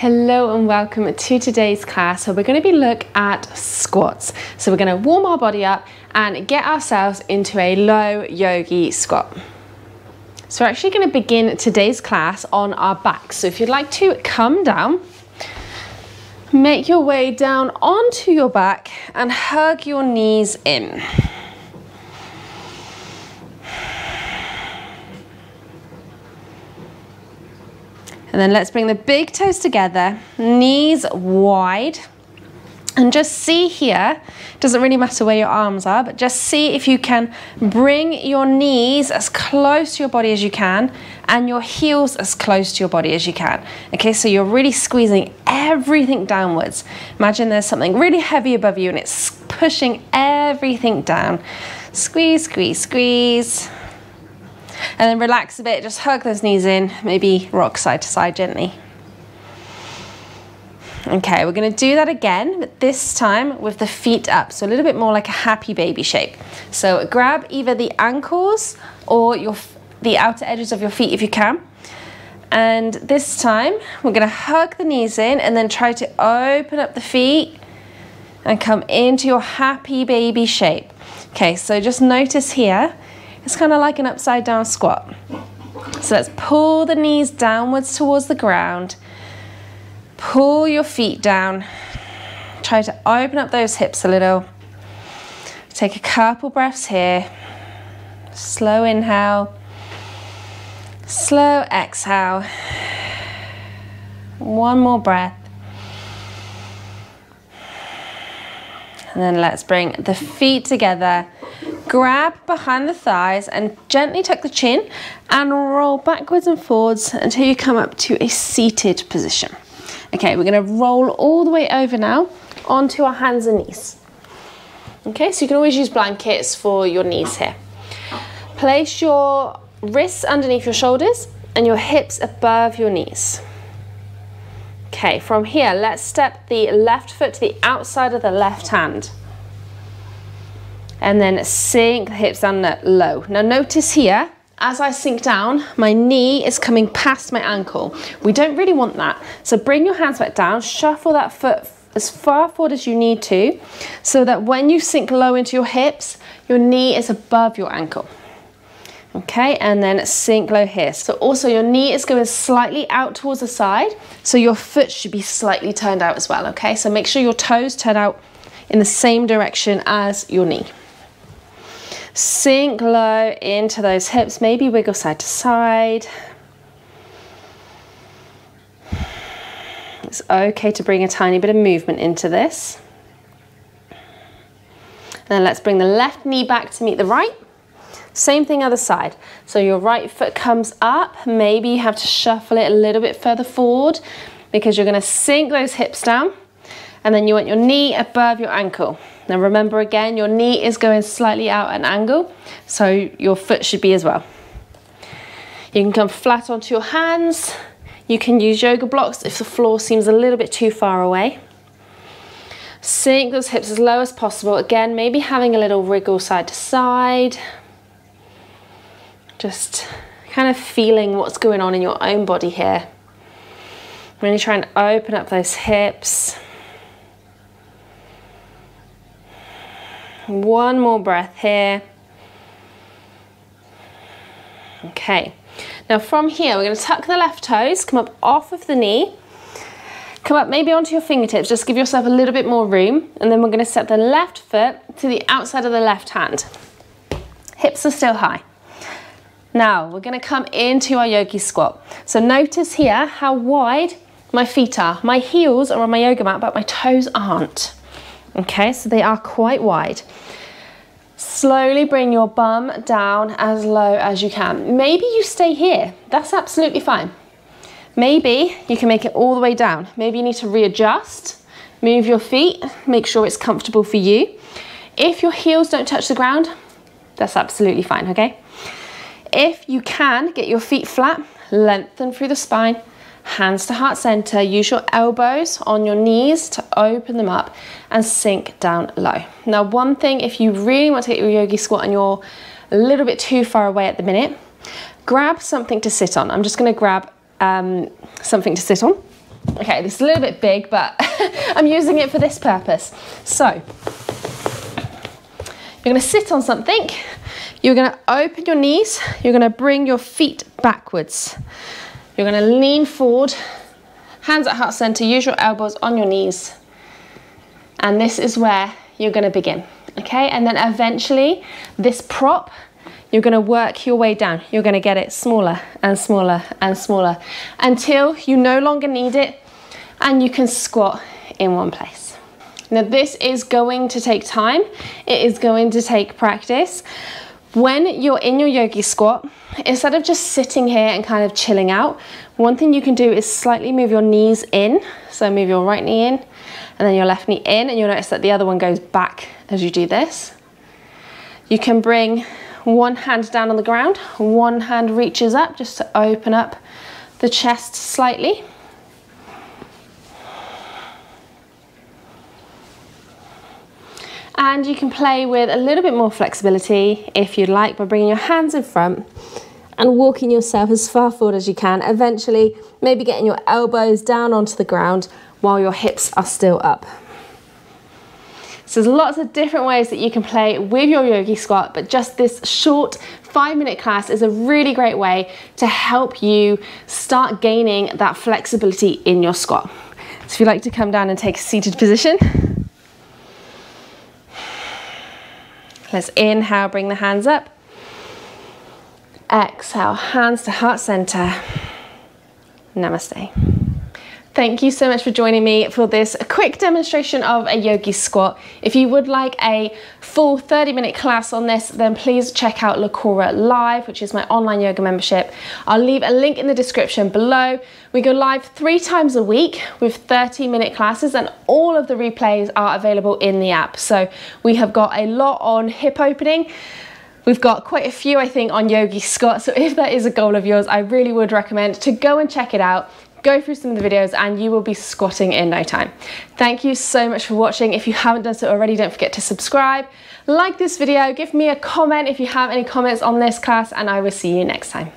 Hello and welcome to today's class. So we're going to be looking at squats. So we're going to warm our body up and get ourselves into a low yogi squat. So we're actually going to begin today's class on our back. So if you'd like to come down, make your way down onto your back and hug your knees in. And then let's bring the big toes together, knees wide, and just see here, doesn't really matter where your arms are, but just see if you can bring your knees as close to your body as you can and your heels as close to your body as you can. Okay, so you're really squeezing everything downwards. Imagine there's something really heavy above you and it's pushing everything down. Squeeze, squeeze, squeeze. And then relax a bit, just hug those knees in, maybe rock side to side gently. Okay, we're going to do that again, but this time with the feet up, so a little bit more like a happy baby shape. So grab either the ankles or the outer edges of your feet if you can. And this time we're going to hug the knees in and then try to open up the feet and come into your happy baby shape. Okay, so just notice here, it's kind of like an upside down squat. So let's pull the knees downwards towards the ground. Pull your feet down. Try to open up those hips a little. Take a couple breaths here. Slow inhale. Slow exhale. One more breath. And then let's bring the feet together. Grab behind the thighs and gently tuck the chin and roll backwards and forwards until you come up to a seated position. Okay, we're going to roll all the way over now onto our hands and knees. Okay, so you can always use blankets for your knees here. Place your wrists underneath your shoulders and your hips above your knees. Okay, from here, let's step the left foot to the outside of the left hand. And then sink the hips down low. Now notice here, as I sink down, my knee is coming past my ankle. We don't really want that. So bring your hands back down, shuffle that foot as far forward as you need to, so that when you sink low into your hips, your knee is above your ankle. Okay, and then sink low here. So also your knee is going slightly out towards the side, so your foot should be slightly turned out as well, okay? So make sure your toes turn out in the same direction as your knee. Sink low into those hips, maybe wiggle side to side. It's okay to bring a tiny bit of movement into this. And then let's bring the left knee back to meet the right. Same thing other side. So your right foot comes up, maybe you have to shuffle it a little bit further forward because you're going to sink those hips down. And then you want your knee above your ankle. Now remember again, your knee is going slightly out at an angle, so your foot should be as well. You can come flat onto your hands. You can use yoga blocks if the floor seems a little bit too far away. Sink those hips as low as possible. Again, maybe having a little wriggle side to side. Just kind of feeling what's going on in your own body here. Really try and open up those hips. One more breath here. Okay, now from here we're going to tuck the left toes, come up off of the knee, come up maybe onto your fingertips, just give yourself a little bit more room, and then we're going to step the left foot to the outside of the left hand. Hips are still high. Now we're going to come into our yogi squat. So notice here how wide my feet are. My heels are on my yoga mat, but my toes aren't. Okay, so they are quite wide. Slowly bring your bum down as low as you can. Maybe you stay here, that's absolutely fine. Maybe you can make it all the way down. Maybe you need to readjust, move your feet, make sure it's comfortable for you. If your heels don't touch the ground, that's absolutely fine, okay? If you can, get your feet flat, lengthen through the spine, hands to heart center, use your elbows on your knees to open them up and sink down low. Now one thing, if you really want to get your yogi squat and you're a little bit too far away at the minute, grab something to sit on. I'm just going to grab something to sit on. Okay, this is a little bit big, but I'm using it for this purpose. So, you're gonna sit on something, you're gonna open your knees, you're gonna bring your feet backwards. You're gonna lean forward, hands at heart center, use your elbows on your knees. And this is where you're gonna begin, okay? And then eventually, this prop, you're gonna work your way down. You're gonna get it smaller and smaller and smaller until you no longer need it and you can squat in one place. Now this is going to take time. It is going to take practice. When you're in your yogi squat, instead of just sitting here and kind of chilling out, one thing you can do is slightly move your knees in. So move your right knee in and then your left knee in, and you'll notice that the other one goes back as you do this. You can bring one hand down on the ground, one hand reaches up just to open up the chest slightly. And you can play with a little bit more flexibility if you'd like by bringing your hands in front and walking yourself as far forward as you can. Eventually, maybe getting your elbows down onto the ground while your hips are still up. So there's lots of different ways that you can play with your yogi squat, but just this short 5-minute class is a really great way to help you start gaining that flexibility in your squat. So if you'd like to come down and take a seated position, let's inhale, bring the hands up. Exhale, hands to heart center. Namaste. Thank you so much for joining me for this quick demonstration of a yogi squat. If you would like a full 30-minute class on this, then please check out Lakora Live, which is my online yoga membership. I'll leave a link in the description below. We go live 3 times a week with 30-minute classes, and all of the replays are available in the app. So we have got a lot on hip opening. We've got quite a few, I think, on yogi squat. So if that is a goal of yours, I really would recommend to go and check it out. Go through some of the videos and you will be squatting in no time. Thank you so much for watching. If you haven't done so already, don't forget to subscribe, like this video, give me a comment if you have any comments on this class, and I will see you next time.